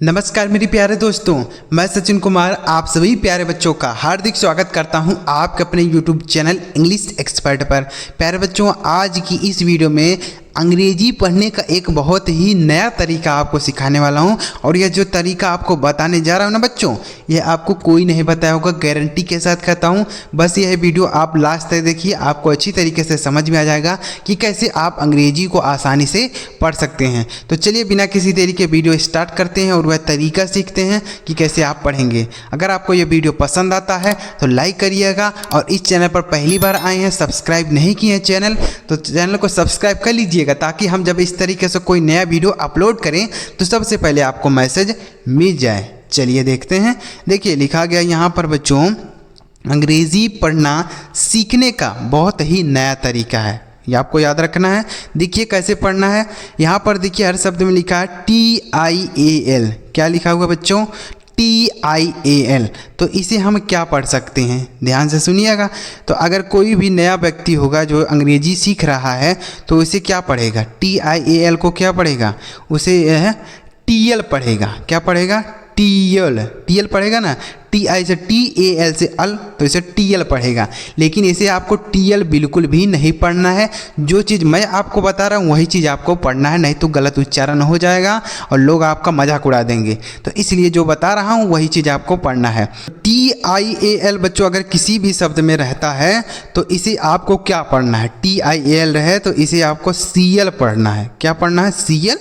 नमस्कार मेरे प्यारे दोस्तों, मैं सचिन कुमार आप सभी प्यारे बच्चों का हार्दिक स्वागत करता हूं आपके अपने YouTube चैनल इंग्लिश एक्सपर्ट पर। प्यारे बच्चों, आज की इस वीडियो में अंग्रेजी पढ़ने का एक बहुत ही नया तरीका आपको सिखाने वाला हूं और यह जो तरीका आपको बताने जा रहा हूं ना बच्चों, यह आपको कोई नहीं बताया होगा, गारंटी के साथ कहता हूं। बस यह वीडियो आप लास्ट तक देखिए, आपको अच्छी तरीके से समझ में आ जाएगा कि कैसे आप अंग्रेजी को आसानी से पढ़ सकते हैं। तो चलिए बिना किसी देरी के वीडियो स्टार्ट करते हैं और वह तरीका सीखते हैं कि कैसे आप पढ़ेंगे। अगर आपको यह वीडियो पसंद आता है तो लाइक करिएगा और इस चैनल पर पहली बार आए हैं, सब्सक्राइब नहीं किए हैं चैनल, तो चैनल को सब्सक्राइब कर लीजिएगा ताकि हम जब इस तरीके से कोई नया वीडियो अपलोड करें तो सबसे पहले आपको मैसेज मिल जाए। चलिए देखते हैं। देखिए लिखा गया यहाँ पर बच्चों, अंग्रेजी पढ़ना सीखने का बहुत ही नया तरीका है, ये आपको याद रखना है। देखिए कैसे पढ़ना है। यहाँ पर देखिए हर शब्द में लिखा है TIAL। क्या लिखा हुआ बच्चों? TIAL। तो इसे हम क्या पढ़ सकते हैं, ध्यान से सुनिएगा। तो अगर कोई भी नया व्यक्ति होगा जो अंग्रेजी सीख रहा है तो उसे क्या पढ़ेगा? TIAL को क्या पढ़ेगा? उसे यह TL पढ़ेगा। क्या पढ़ेगा? TL पढ़ेगा ना। TI से TAL से अल, तो इसे TL पढ़ेगा। लेकिन इसे आपको TL बिल्कुल भी नहीं पढ़ना है। जो चीज़ मैं आपको बता रहा हूँ वही चीज़ आपको पढ़ना है, नहीं तो गलत उच्चारण हो जाएगा और लोग आपका मजाक उड़ा देंगे। तो इसलिए जो बता रहा हूँ वही चीज़ आपको पढ़ना है। TIAL बच्चों अगर किसी भी शब्द में रहता है तो इसे आपको क्या पढ़ना है? TIAL रहे तो इसे आपको CL पढ़ना है। क्या पढ़ना है? CL।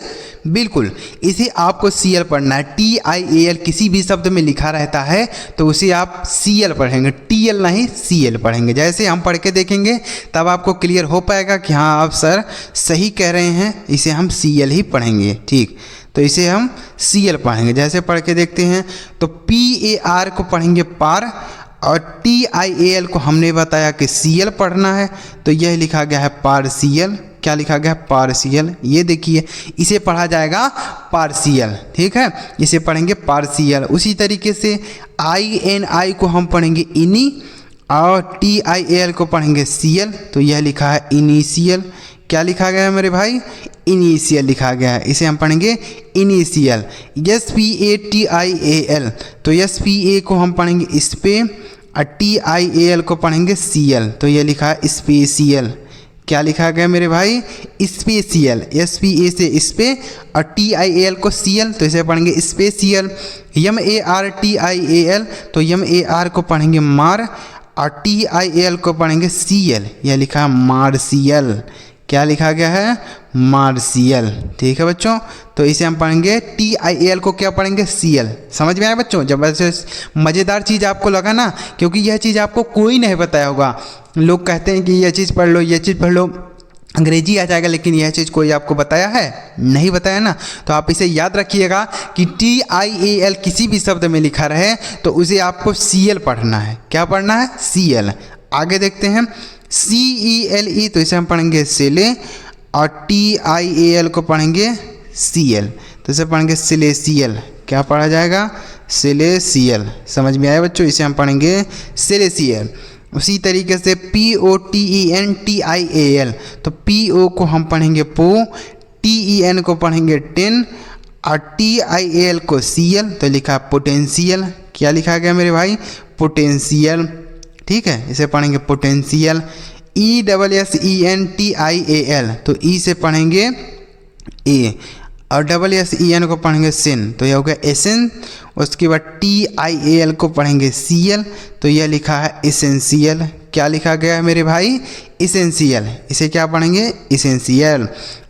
बिल्कुल, इसे आपको CL पढ़ना है। TIAL किसी भी शब्द में लिखा रहता है तो उसे आप CL पढ़ेंगे, TL नहीं CL पढ़ेंगे। जैसे हम पढ़ के देखेंगे तब आपको क्लियर हो पाएगा कि हाँ आप सर सही कह रहे हैं, इसे हम CL ही पढ़ेंगे। ठीक, तो इसे हम CL पढ़ेंगे। जैसे पढ़ के देखते हैं तो PAR को पढ़ेंगे पार और TIAL को हमने बताया कि CL पढ़ना है, तो यह लिखा गया है पार्शियल। क्या लिखा गया है? पार्शियल। ये देखिए इसे पढ़ा जाएगा पार्शियल। ठीक है, इसे पढ़ेंगे पार्शियल। उसी तरीके से INI को हम पढ़ेंगे इनी और TIAL को पढ़ेंगे CL, तो यह लिखा है इनिशियल। क्या लिखा गया है मेरे भाई? इनिशियल लिखा गया है, इसे हम पढ़ेंगे इनिशियल। SPATIAL, तो SPA को हम पढ़ेंगे स्पे और TIAL को पढ़ेंगे CL, तो यह लिखा है स्पेशियल। क्या लिखा गया मेरे भाई? स्पेशियल। SPA से स्पे और TIAL को CL, तो इसे पढ़ेंगे स्पेशियल। MARTIAL, तो MAR को पढ़ेंगे मार और TIAL को पढ़ेंगे CL, यह लिखा है मार्शियल। क्या लिखा गया है? मार्शियल। ठीक है बच्चों, तो इसे हम पढ़ेंगे TIAL को क्या पढ़ेंगे? CL। समझ में आया बच्चों? जबरदस्त मज़ेदार चीज़ आपको लगा ना, क्योंकि यह चीज़ आपको कोई नहीं बताया होगा। लोग कहते हैं कि यह चीज़ पढ़ लो, यह चीज़ पढ़ लो, अंग्रेजी आ जाएगा, लेकिन यह चीज़ कोई आपको बताया है? नहीं बताया ना। तो आप इसे याद रखिएगा कि TIAL किसी भी शब्द में लिखा रहे तो उसे आपको CL पढ़ना है। क्या पढ़ना है? CL। आगे देखते हैं CELE, तो इसे हम पढ़ेंगे सेले और TIAL को पढ़ेंगे CL, तो इसे पढ़ेंगे सिलेसियल। क्या पढ़ा जाएगा? सिलेसियल। समझ में आया बच्चों? इसे हम पढ़ेंगे सिलेसियल। उसी तरीके से POTENTIAL, तो PO को हम पढ़ेंगे पो, TEN को पढ़ेंगे टेन और TIAL को CL, तो लिखा पोटेंशियल। क्या लिखा गया मेरे भाई? पोटेंशियल। ठीक है, इसे पढ़ेंगे पोटेंशियल। ESSENTIAL, तो E से पढ़ेंगे A और SSEN को पढ़ेंगे सेन, तो यह हो गया एसेन। उसके बाद TIAL को पढ़ेंगे CL, तो यह लिखा है एसेंशियल। क्या लिखा गया है मेरे भाई? एसेंशियल। इसे क्या पढ़ेंगे? एसेंशियल।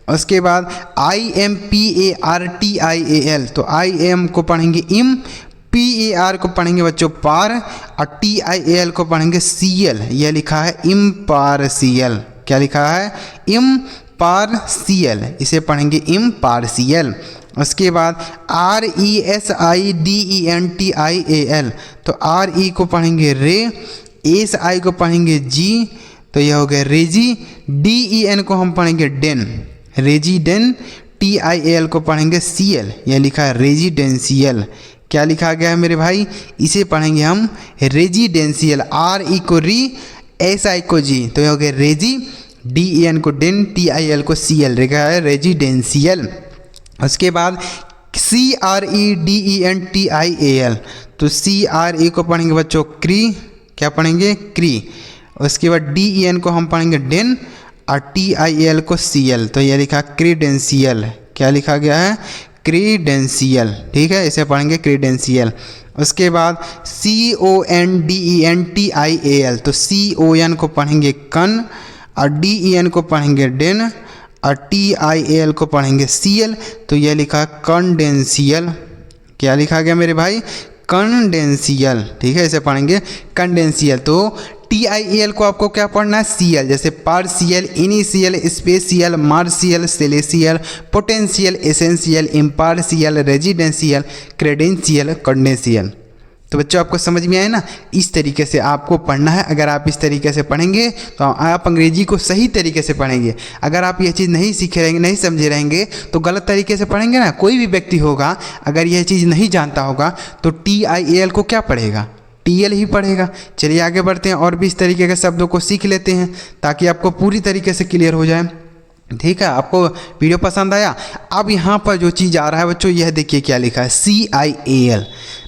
उसके बाद IMPARTIAL, तो IM को पढ़ेंगे इम, PAR को पढ़ेंगे बच्चों पार और TIAL को पढ़ेंगे CL, यह लिखा है इम्पार्शियल। क्या लिखा है? इम्पार्शियल। इसे पढ़ेंगे इम्पार्शियल। उसके बाद RESIDENTIAL, तो RE को पढ़ेंगे रे, SI को पढ़ेंगे जी, तो यह हो गया रेजी। DEN को हम पढ़ेंगे डेन, रेजिडेन। TIAL को पढ़ेंगे CL, यह लिखा है रेजिडेंशियल। क्या लिखा गया है मेरे भाई? इसे पढ़ेंगे हम रेजिडेंशियल। RE को री, SI को जी, तो यह हो गया रेजी। DEN को डेन, TIL को CL, लिखा है रेजिडेंशियल। उसके बाद CREDENTIAL, तो CRE को पढ़ेंगे बच्चों क्री, क्या पढ़ेंगे क्री। उसके बाद DEN को हम पढ़ेंगे डेन और TIAL को CL, तो ये लिखा क्रीडेंशियल, क्या लिखा गया है क्रीडेंशियल, ठीक है, इसे पढ़ेंगे क्रीडेंशियल। उसके बाद CONDENTIAL, तो CON को पढ़ेंगे कन और DEN को पढ़ेंगे डेन और TIAL को पढ़ेंगे CL, तो यह लिखा कंडेंशियल, क्या लिखा गया मेरे भाई कंडेंशियल, ठीक है, इसे पढ़ेंगे कंडेंशियल। तो TIAL को आपको क्या पढ़ना है CL, जैसे partial, initial, spatial, martial, celestial, potential, essential, impartial, residential, credential, confidential. तो बच्चों आपको समझ में आया ना, इस तरीके से आपको पढ़ना है। अगर आप इस तरीके से पढ़ेंगे तो आप अंग्रेजी को सही तरीके से पढ़ेंगे। अगर आप यह चीज़ नहीं सीखे रहेंगे, नहीं समझे रहेंगे तो गलत तरीके से पढ़ेंगे ना। कोई भी व्यक्ति होगा अगर यह चीज़ नहीं जानता होगा तो TIAL को क्या पढ़ेगा, TL ही पढ़ेगा। चलिए आगे बढ़ते हैं और भी इस तरीके के शब्दों को सीख लेते हैं ताकि आपको पूरी तरीके से क्लियर हो जाए। ठीक है, आपको वीडियो पसंद आया। अब यहाँ पर जो चीज़ आ रहा है बच्चों, यह देखिए क्या लिखा है CIAL।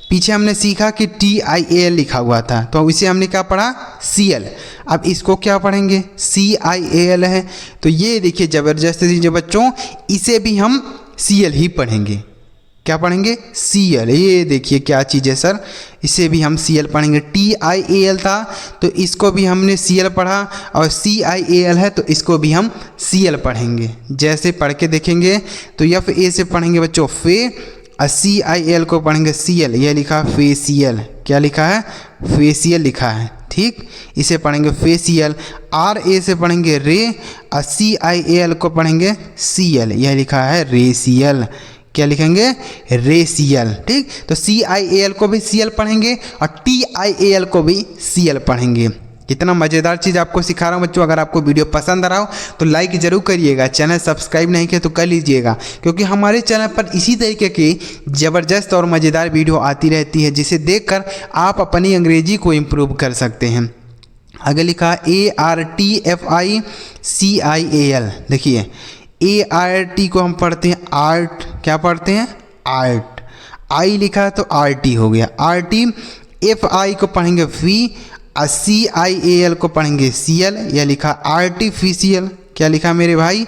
पीछे हमने सीखा कि TIAL लिखा हुआ था, तो इसे हमने क्या पढ़ा CL। अब इसको क्या पढ़ेंगे CIAL है, तो ये देखिए ज़बरदस्त चीज़ बच्चों, इसे भी हम CL ही पढ़ेंगे। क्या पढ़ेंगे CL। ये देखिए क्या चीज़ है सर, इसे भी हम CL पढ़ेंगे। TIAL था तो इसको भी हमने CL पढ़ा और CIAL है तो इसको भी हम CL पढ़ेंगे। जैसे पढ़ के देखेंगे तो FA से पढ़ेंगे बच्चों फे और CIL को पढ़ेंगे CL। यह लिखा फेशियल, क्या लिखा है फेशियल लिखा है, ठीक, इसे पढ़ेंगे फेशियल। RA से पढ़ेंगे रे और CIAL को पढ़ेंगे CL। यह लिखा है रेशियल, क्या लिखेंगे रेशियल, ठीक। तो CIAL को भी CL पढ़ेंगे और TIAL को भी CL पढ़ेंगे। कितना मज़ेदार चीज़ आपको सिखा रहा हूँ बच्चों। अगर आपको वीडियो पसंद आ रहा हो तो लाइक ज़रूर करिएगा, चैनल सब्सक्राइब नहीं किया तो कर लीजिएगा, क्योंकि हमारे चैनल पर इसी तरीके की ज़बरदस्त और मज़ेदार वीडियो आती रहती है जिसे देखकर आप अपनी अंग्रेजी को इम्प्रूव कर सकते हैं। आगे लिखा ARTFICIAL। देखिए ART को हम पढ़ते हैं आर्ट, क्या पढ़ते हैं आर्ट। I लिखा है तो RT हो गया RT। FI को पढ़ेंगे फी और CIAL को पढ़ेंगे CL। यह लिखा आर्टिफिशियल, क्या लिखा मेरे भाई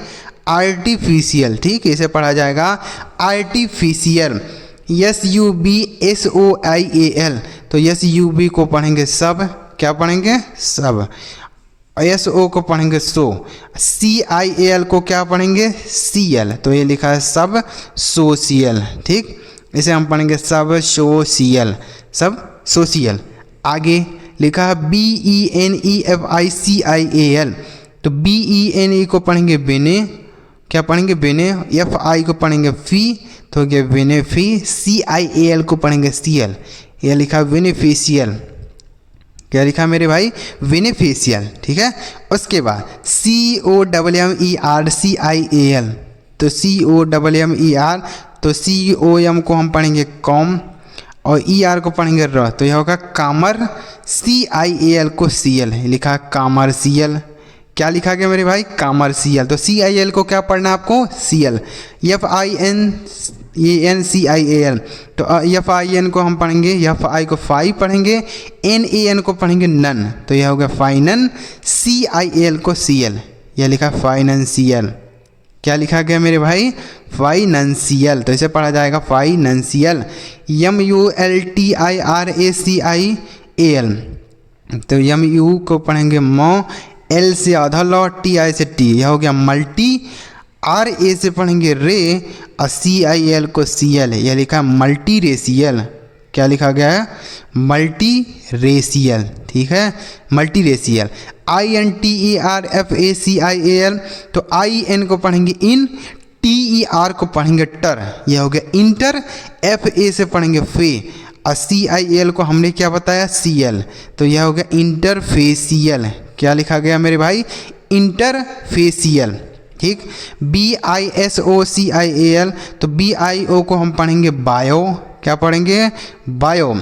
आर्टिफिशियल, ठीक, इसे पढ़ा जाएगा आर्टिफिशियल। SUBSOIAL, तो SUB को पढ़ेंगे सब, क्या पढ़ेंगे सब। SO को पढ़ेंगे सो। CIAL को क्या पढ़ेंगे CL, तो ये लिखा है सब सोशियल, ठीक, इसे हम पढ़ेंगे सब सोशियल, सब सोशियल। आगे लिखा है BENEFICIAL, तो BENE को पढ़ेंगे बेने, क्या पढ़ेंगे बेने। FI को पढ़ेंगे फी, तो क्या बेनेफी। CIAL को पढ़ेंगे CL। यह लिखा बेनिफिशियल, क्या लिखा मेरे भाई बेनिफिशियल, ठीक है। उसके बाद COMMERCIAL, तो COMMER, तो COM को हम पढ़ेंगे कॉम और ER को पढ़ेंगे र, तो यह होगा कामर। CIAL को CL लिखा कामर्शियल, क्या लिखा गया मेरे भाई कामर्शियल। तो CIL को क्या पढ़ना है आपको CL। FINANCIAL, तो FIN को हम पढ़ेंगे, FI को फाई पढ़ेंगे, NAN को पढ़ेंगे नन, तो यह होगा फाइनन। CIL को CL, यह लिखा फाइनेंशियल, क्या लिखा गया मेरे भाई फाइनेंशियल, तो इसे पढ़ा जाएगा फाइनेंशियल। MULTIRACIAL, तो MU को पढ़ेंगे मो, L से आधा लॉ, TI से T, यह हो गया मल्टी। RA से पढ़ेंगे रे और CIL को CL, यह लिखा मल्टी रेशियल, क्या लिखा गया है मल्टी रेशियल, ठीक है मल्टी रेशियल। INTERFACIAL, तो IN को पढ़ेंगे इन, TER को पढ़ेंगे टर, यह हो गया इंटर। FA से पढ़ेंगे फे और CIL को हमने क्या बताया CL, तो यह हो गया इंटरफेशियल, क्या लिखा गया मेरे भाई इंटरफेशियल, ठीक। BISOCIAL, तो BIO को हम पढ़ेंगे बायो, क्या पढ़ेंगे बायो।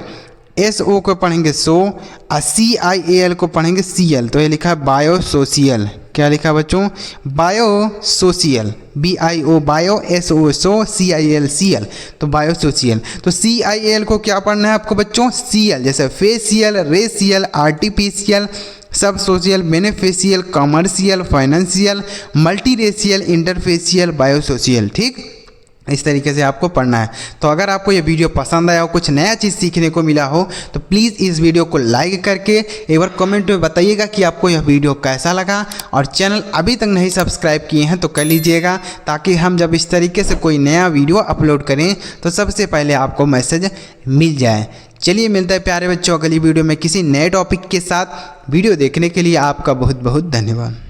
SO को पढ़ेंगे सो और CIAL को पढ़ेंगे CL, तो ये लिखा है बायो सोशियल, क्या लिखा बच्चों, बायोसोशियल, BIO बायो SOSOCILCL, तो बायोसोशियल। तो CIL को क्या पढ़ना है आपको बच्चों, CL जैसे फेशियल, रेशियल, आर्टिफिशियल, सब social, beneficial, commercial, financial, multiracial, interfacial, biosocial. ठीक, इस तरीके से आपको पढ़ना है। तो अगर आपको ये वीडियो पसंद आया हो, कुछ नया चीज़ सीखने को मिला हो, तो प्लीज़ इस वीडियो को लाइक करके एक बार कमेंट में बताइएगा कि आपको यह वीडियो कैसा लगा। और चैनल अभी तक नहीं सब्सक्राइब किए हैं तो कर लीजिएगा, ताकि हम जब इस तरीके से कोई नया वीडियो अपलोड करें तो सबसे पहले आपको मैसेज मिल जाए। चलिए मिलता है प्यारे बच्चों अगली वीडियो में किसी नए टॉपिक के साथ। वीडियो देखने के लिए आपका बहुत बहुत धन्यवाद।